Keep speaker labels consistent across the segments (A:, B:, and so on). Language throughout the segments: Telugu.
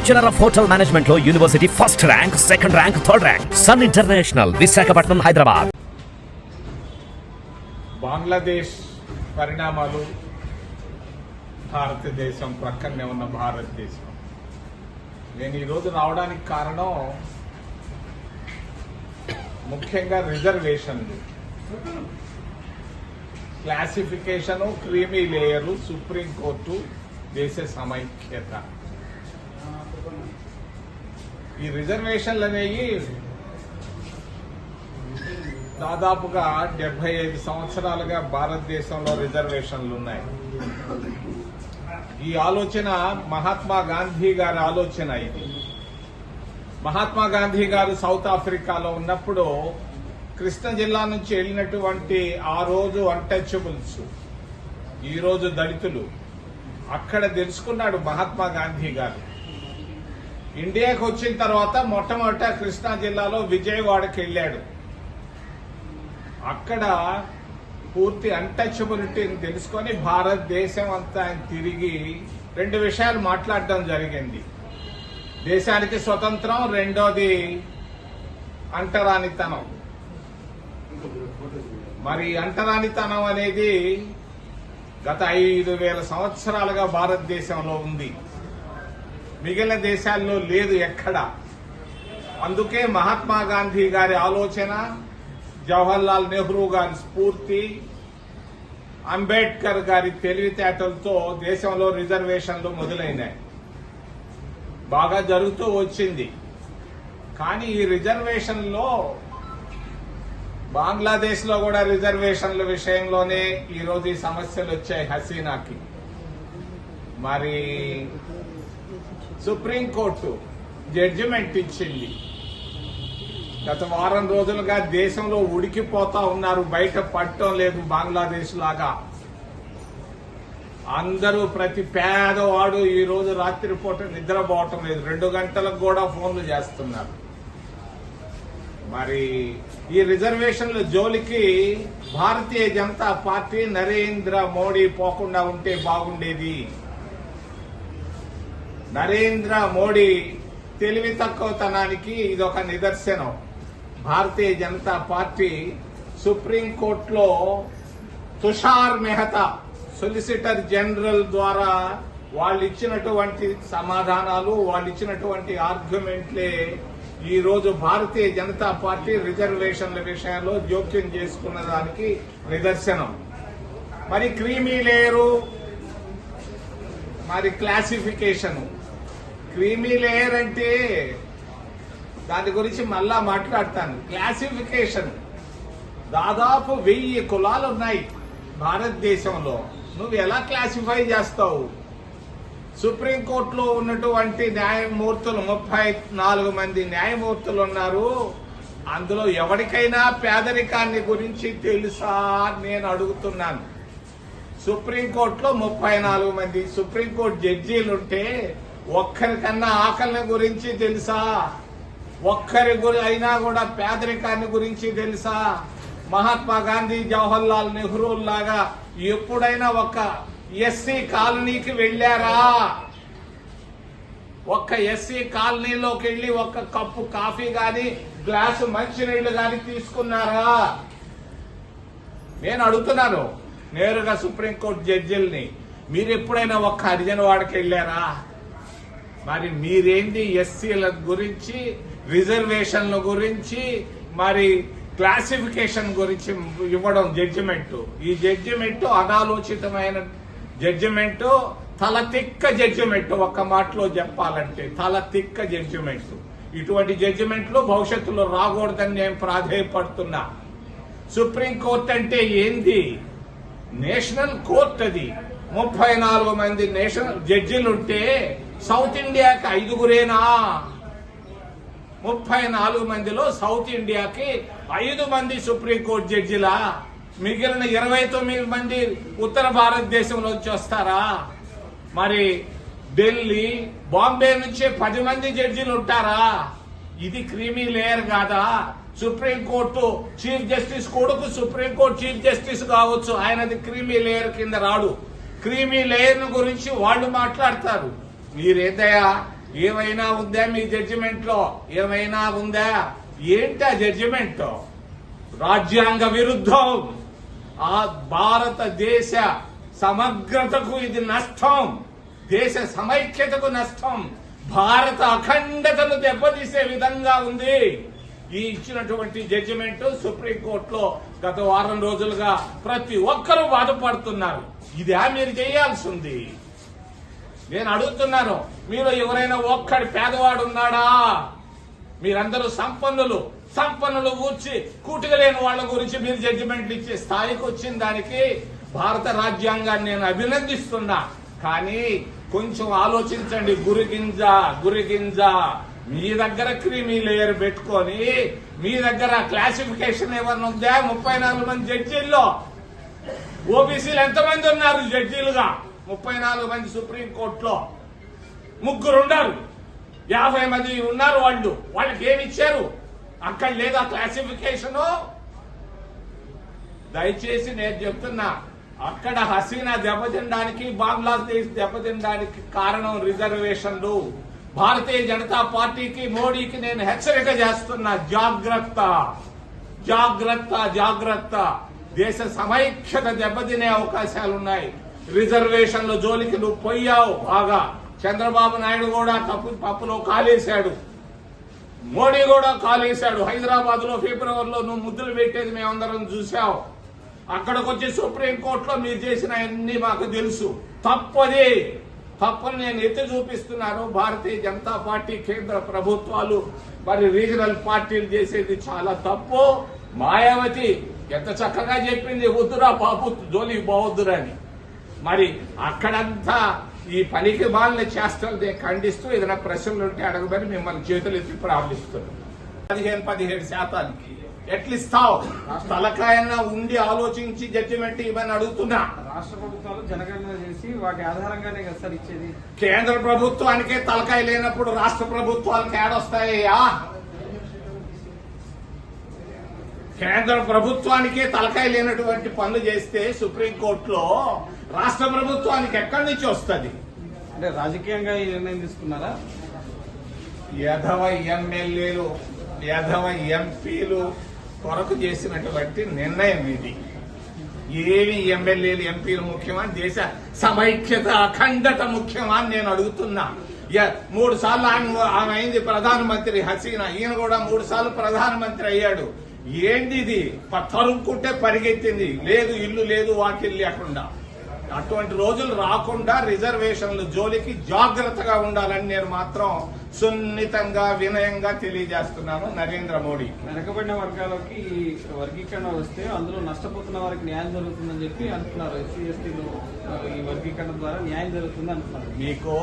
A: బ్యాచులర్ ఆఫ్ హోటల్ మేనేజ్మెంట్ లో university first rank, second rank, third rank. Sun international, Visakhapatnam, Hyderabad.
B: Bangladesh పరిణామాలు, భారతదేశం ప్రక్కనే ఉన్న భారతదేశం. నేను ఈరోజు రావడానికి కారణం ముఖ్యంగా రిజర్వేషన్లు, క్లాసిఫికేషను, క్రీమీ లేయరు, సుప్రీంకోర్టు, దేశ సమైక్యత. ఈ రిజర్వేషన్లు అనేవి దాదాపుగా 75 సంవత్సరాలుగా భారతదేశంలో రిజర్వేషన్లు ఉన్నాయి. ఈ ఆలోచన మహాత్మా గాంధీ గారి ఆలోచన. ఇది మహాత్మా గాంధీ గారు సౌత్ ఆఫ్రికాలో ఉన్నప్పుడు కృష్ణా జిల్లా నుంచి వెళ్ళినటువంటి ఆ రోజు అన్టచబుల్స్, ఈ రోజు దళితులు, అక్కడ తెలుసుకున్నాడు మహాత్మా గాంధీ గారు. ఇండియాకు వచ్చిన తర్వాత మొట్టమొదట కృష్ణా జిల్లాలో విజయవాడకి వెళ్ళాడు. అక్కడ పూర్తి అన్టచబిలిటీని తెలుసుకొని భారతదేశం అంతా ఆయన తిరిగి 2 విషయాలు మాట్లాడడం జరిగింది. దేశానికి స్వతంత్రం, రెండోది అంటరానితనం. మరి అంటరానితనం అనేది గత 5,000 సంవత్సరాలుగా భారతదేశంలో ఉంది, మిగిలిన దేశాల్లో లేదు ఎక్కడ. అందుకే మహాత్మా గాంధీ గారి ఆలోచన, జవహర్లాల్ నెహ్రూ గారి స్ఫూర్తి, అంబేద్కర్ గారి తెలివితేటలతో దేశంలో రిజర్వేషన్లు మొదలైనాయి. బాగా జరుగుతూ వచ్చింది. కానీ ఈ రిజర్వేషన్లో బంగ్లాదేశ్ లో కూడా రిజర్వేషన్ల విషయంలోనే ఈరోజు ఈ సమస్యలు వచ్చాయి హసీనాకి. మరి సుప్రీంకోర్టు జడ్జిమెంట్ ఇచ్చింది. గత వారం రోజులుగా దేశంలో ఉడికిపోతా ఉన్నారు, బయట పడటం లేదు. బంగ్లాదేశ్ లాగా అందరూ, ప్రతి పేదవాడు ఈ రోజు రాత్రిపూట నిద్రపోవటం లేదు, 2 గంటలకు కూడా ఫోన్లు చేస్తున్నారు. మరి ఈ రిజర్వేషన్ల జోలికి భారతీయ జనతా పార్టీ, నరేంద్ర మోడీ పోకుండా ఉంటే బాగుండేది. నరేంద్ర మోడీ తెలివి తక్కువతనానికి ఇదొక నిదర్శనం. భారతీయ జనతా పార్టీ సుప్రీంకోర్టులో తుషార్ మెహతా సొలిసిటర్ జనరల్ ద్వారా వాళ్ళు ఇచ్చినటువంటి సమాధానాలు, వాళ్ళు ఇచ్చినటువంటి ఆర్గ్యుమెంట్లే ఈ రోజు భారతీయ జనతా పార్టీ రిజర్వేషన్ల విషయంలో జోక్యం చేసుకున్న దానికి నిదర్శనం. మరి క్రీమీ లేయరు, మరి క్లాసిఫికేషన్. క్రీమీ లేయర్ అంటే దాని గురించి మళ్ళా మాట్లాడతాను. క్లాసిఫికేషన్, దాదాపు 1000 కులాలు ఉన్నాయి భారతదేశంలో. నువ్వు ఎలా క్లాసిఫై చేస్తావు? సుప్రీంకోర్టులో ఉన్నటువంటి న్యాయమూర్తులు 34 మంది న్యాయమూర్తులు ఉన్నారు. అందులో ఎవరికైనా పేదరికాన్ని గురించి తెలుసా నేను అడుగుతున్నాను. సుప్రీంకోర్టులో 34 మంది సుప్రీంకోర్టు జడ్జీలుంటే ఒక్కరికన్నా ఆకలిని గురించి తెలుసా? ఒక్కరి అయినా కూడా పేదరికాన్ని గురించి తెలుసా? మహాత్మా గాంధీ, జవహర్లాల్ నెహ్రూ లాగా ఎప్పుడైనా ఒక ఎస్సీ కాలనీకి వెళ్లారా? ఒక్క ఎస్సీ కాలనీలోకి వెళ్లి ఒక్క కప్పు కాఫీ గాని, గ్లాసు మంచినీళ్లు గాని తీసుకున్నారా? నేను అడుగుతున్నాను నేరుగా సుప్రీంకోర్టు జడ్జిల్ని, మీరు ఎప్పుడైనా ఒక్క హరిజన వాడికి వెళ్లారా? మరి మీరేంటి ఎస్సీల గురించి, రిజర్వేషన్ల గురించి, మరి క్లాసిఫికేషన్ గురించి ఇవ్వడం జడ్జిమెంట్? ఈ జడ్జిమెంట్ అనాలోచితమైన జడ్జిమెంట్, తల తిక్క జడ్జిమెంట్. ఒక్క మాటలో చెప్పాలంటే తల తిక్క జడ్జిమెంట్. ఇటువంటి జడ్జిమెంట్లు భవిష్యత్తులో రాకూడదని నేను ప్రాధేయపడుతున్నా. సుప్రీంకోర్టు అంటే ఏంది? National court. అది 34 మంది నేషనల్ జడ్జిలుంటే సౌత్ ఇండియాకి 5గురేనా? 34 మందిలో సౌత్ ఇండియాకి 5 మంది సుప్రీంకోర్టు జడ్జిలా? మిగిలిన 29 మంది ఉత్తర భారతదేశంలోంచి వస్తారా? మరి ఢిల్లీ, బాంబే నుంచే 10 మంది జడ్జిలు ఉంటారా? ఇది క్రీమీ లేయర్ కాదా? సుప్రీంకోర్టు చీఫ్ జస్టిస్ కొడుకు సుప్రీంకోర్టు చీఫ్ జస్టిస్ కావచ్చు, ఆయనది క్రీమీ లేయర్ కింద రాడు. క్రీమీ లేయర్ గురించి వాళ్ళు మాట్లాడతారు. మీరేదయ్యా ఏమైనా ఉందా మీ జడ్జిమెంట్ లో? ఏమైనా ఉందా? ఏంటి ఆ జడ్జిమెంట్? రాజ్యాంగ విరుద్ధం. ఆ భారతదేశ సమగ్రతకు ఇది నష్టం, దేశ సమైక్యతకు నష్టం, భారత అఖండతను దెబ్బతీసే విధంగా ఉంది ఈ ఇచ్చినటువంటి జడ్జిమెంట్. సుప్రీంకోర్టులో గత వారం రోజులుగా ప్రతి ఒక్కరూ బాధపడుతున్నారు. ఇదే మీరు చేయాల్సింది. నేను అడుగుతున్నాను, మీరు ఎవరైనా ఒక్కడి పేదవాడు ఉన్నాడా? మీరందరూ సంపన్నులు కూర్చి కూటుగలేని వాళ్ళ గురించి మీరు జడ్జిమెంట్లు ఇచ్చే స్థాయికి వచ్చిన దానికి భారత రాజ్యాంగాన్ని నేను అభినందిస్తున్నా. కానీ కొంచెం ఆలోచించండి. గురిగింజ మీ దగ్గర క్రీమీ లేయర్ పెట్టుకొని మీ దగ్గర క్లాసిఫికేషన్ ఏమన్నా ఉందా? 34 మంది జడ్జీల్లో ఓబీసీలు ఎంతమంది ఉన్నారు జడ్జీలుగా? 34 మంది సుప్రీంకోర్టులో 3 ఉన్నారు, 50 మంది ఉన్నారు. వాళ్ళకి ఏమి ఇచ్చారు? అక్కడ లేదా క్లాసిఫికేషన్? దయచేసి నేను చెప్తున్నా, అక్కడ హసీనా దెబ్బతినడానికి, బంగ్లాదేశ్ దెబ్బతినడానికి కారణం రిజర్వేషన్లు. భారతీయ జనతా పార్టీకి, మోడీకి నేను హెచ్చరిక చేస్తున్నా, జాగ్రత్త. దేశ సమైక్యత దెబ్బతినే అవకాశాలున్నాయి. రిజర్వేషన్ల జోలికి నువ్వు పోయావు బాగా. చంద్రబాబు నాయుడు కూడా పప్పులో కాలేశాడు, మోడీ కూడా కాలేశాడు. హైదరాబాద్ లో ఫిబ్రవరిలో నువ్వు ముద్దులు పెట్టేది మేమందరం చూసావు. అక్కడికి వచ్చి సుప్రీంకోర్టులో మీరు చేసిన అన్ని మాకు తెలుసు. తప్పని నేను ఎత్తి చూపిస్తున్నాను. భారతీయ జనతా పార్టీ, కేంద్ర ప్రభుత్వాలు, మరి రీజనల్ పార్టీలు చేసేది చాలా తప్పు. మాయావతి ఎంత చక్కగా చెప్పింది, వద్దురా బాబు జోలికి పోవద్దురని. మరి అక్కడంతా ఈ పనికి బాలని చేష్టలు ఖండిస్తూ ఏదైనా ప్రశ్నలు ఉంటే అడగబడి మిమ్మల్ని చేతులు ఎత్తి ప్రారంభిస్తున్నాను. 15-17% ఎట్లిస్తావు? తలకాయన ఉండి ఆలోచించి జడ్జిమెంట్ ఇవన్నీ అడుగుతున్నా.
C: రాష్ట్ర ప్రభుత్వాలు జనగణన చేసి వాటి ఆధారంగానే కదా సార్ ఇచ్చేది.
B: కేంద్ర ప్రభుత్వానికే తలకాయ లేనప్పుడు రాష్ట్ర ప్రభుత్వాలకు ఏడొస్తాయా? కేంద్ర ప్రభుత్వానికే తలకాయ లేనటువంటి పనులు చేస్తే సుప్రీంకోర్టులో రాష్ట్ర ప్రభుత్వానికి ఎక్కడి నుంచి వస్తుంది?
C: అంటే రాజకీయంగా ఈ నిర్ణయం తీసుకున్నారా?
B: యధవ ఎమ్మెల్యేలు, యధవ ఎంపీలు కొరకు చేసినటువంటి నిర్ణయం ఇది. ఏమి ఎమ్మెల్యేలు, ఎంపీలు ముఖ్యమా? దేశ సమైక్యత, అఖండత ముఖ్యమా అని నేను అడుగుతున్నా. 3 సార్లు ఆమె అయింది ప్రధానమంత్రి హసీనా. ఈయన కూడా 3 సార్లు ప్రధానమంత్రి అయ్యాడు. ఏంటి ఇది? తరుముకుంటే పరిగెత్తింది. లేదు ఇల్లు లేదు, వాకిల్లు లేకుండా. అటువంటి రోజులు రాకుండా రిజర్వేషన్ల జోలికి జాగ్రత్తగా ఉండాలని నేను మాత్రం సున్నితంగా, వినయంగా తెలియజేస్తున్నాను. నరేంద్ర మోడీ
C: వెనకబడిన వర్గాలకి ఈ వర్గీకరణ వస్తే అందులో నష్టపోతున్న వారికి న్యాయం జరుగుతుందని చెప్పి అంటున్నారు. ఎస్సీ ఎస్టీలు ఈ వర్గీకరణ ద్వారా న్యాయం జరుగుతుంది అంటున్నారు.
B: మీకు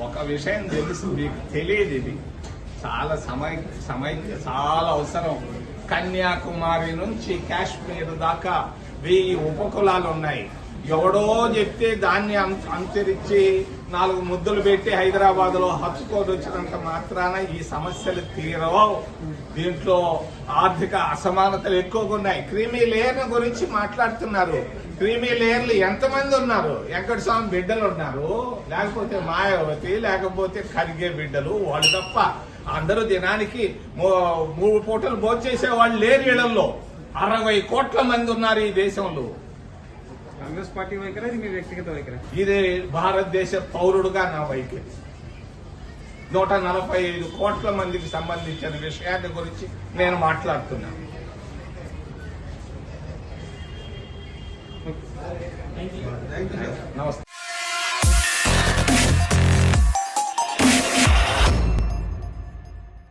B: ఒక విషయం తెలుసు, మీకు తెలియదు. ఇది చాలా సమైక్య చాలా అవసరం. కన్యాకుమారి నుంచి కాశ్మీర్ దాకా 1000 ఉపకులాలు ఉన్నాయి. ఎవడో చెప్తే దాన్ని అంతరించి 4 ముద్దులు పెట్టి హైదరాబాద్ లో హత్తుకొని వచ్చినంత మాత్రాన ఈ సమస్యలు తీరవు. దీంట్లో ఆర్థిక అసమానతలు ఎక్కువగా ఉన్నాయి. క్రీమీ లేయర్ గురించి మాట్లాడుతున్నారు. క్రీమీ లేయర్లు ఎంతమంది ఉన్నారు? వెంకటస్వామి బిడ్డలు ఉన్నారు, లేకపోతే మాయావతి, లేకపోతే ఖర్గే బిడ్డలు. వాళ్ళు తప్ప అందరూ దినానికి 3 పూటలు భోంచేసే వాళ్ళు లేరు. ఇళ్లలో 60 కోట్ల మంది ఉన్నారు ఈ దేశంలో.
C: కాంగ్రెస్ పార్టీ వైఖరి, ఇది మీ వ్యక్తిగత వైఖరి?
B: ఇది భారతదేశ పౌరుడుగా నా వైఖరి. 145 కోట్ల మందికి సంబంధించిన విషయాన్ని గురించి నేను మాట్లాడుతున్నాను. నమస్తే.